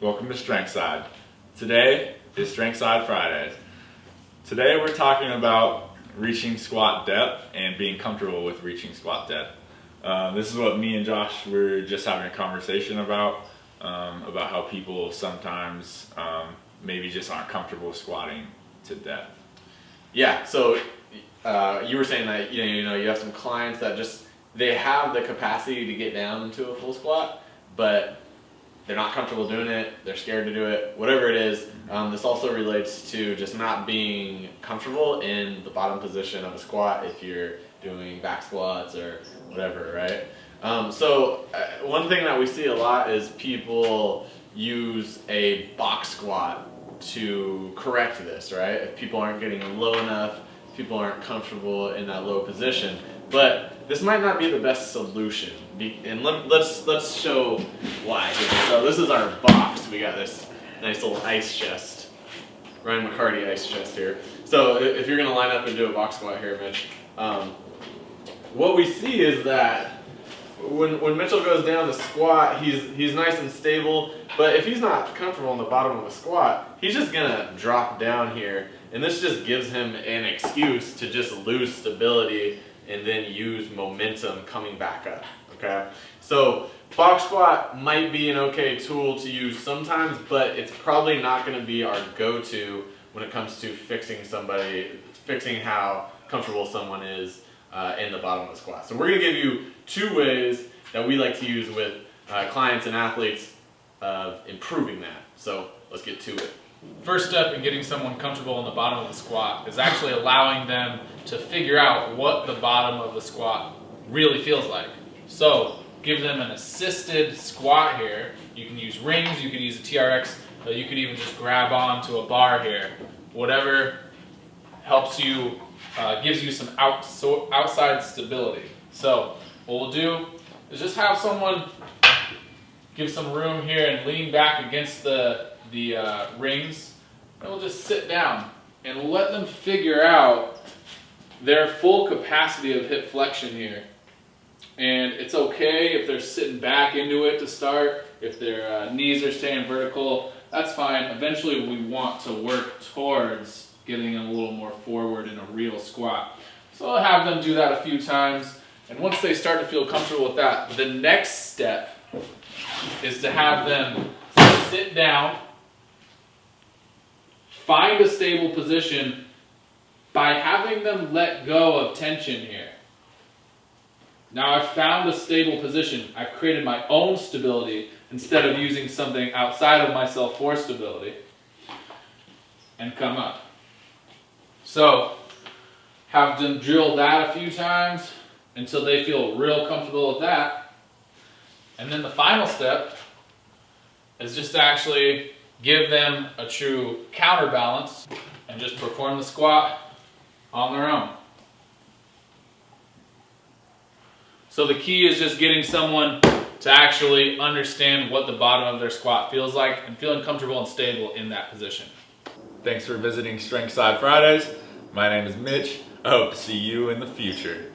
welcome to Strength Side. Today is Strength Side Fridays. Today we're talking about reaching squat depth and being comfortable with reaching squat depth. This is what me and Josh were just having a conversation about how people sometimes maybe just aren't comfortable squatting to depth. Yeah, so you were saying that you have some clients that just they have the capacity to get down into a full squat, but they're not comfortable doing it, they're scared to do it, whatever it is. This also relates to just not being comfortable in the bottom position of a squat if you're doing back squats or whatever, right? So one thing that we see a lot is people use a box squat to correct this, right? If people aren't getting low enough, people aren't comfortable in that low position. But this might not be the best solution, and let's show why. So this is our box. We got this nice little ice chest, Ryan McCarty ice chest here. So if you're gonna line up and do a box squat here, Mitch, what we see is that when Mitchell goes down to squat, he's nice and stable, but if he's not comfortable in the bottom of a squat, he's just gonna drop down here, and this just gives him an excuse to just lose stability and then use momentum coming back up, okay? So box squat might be an okay tool to use sometimes, but it's probably not gonna be our go-to when it comes to fixing how comfortable someone is in the bottom of the squat. So we're gonna give you two ways that we like to use with clients and athletes of improving that. So let's get to it. First step in getting someone comfortable in the bottom of the squat is actually allowing them to figure out what the bottom of the squat really feels like. So give them an assisted squat here. You can use rings, you can use a TRX, you could even just grab onto a bar here. Whatever helps you, gives you some outside stability. So what we'll do is just have someone give some room here and lean back against the rings, and we'll just sit down and let them figure out their full capacity of hip flexion here. And it's okay if they're sitting back into it to start, if their knees are staying vertical, that's fine. Eventually we want to work towards getting them a little more forward in a real squat. So I'll have them do that a few times, and once they start to feel comfortable with that, the next step is to have them sit down, find a stable position by having them let go of tension here. Now I've found a stable position. I've created my own stability instead of using something outside of myself for stability, and come up. So have them drill that a few times until they feel real comfortable with that. And then the final step is just to actually give them a true counterbalance and just perform the squat on their own. So the key is just getting someone to actually understand what the bottom of their squat feels like and feeling comfortable and stable in that position. Thanks for visiting Strength Side Fridays. My name is Mitch. I hope to see you in the future.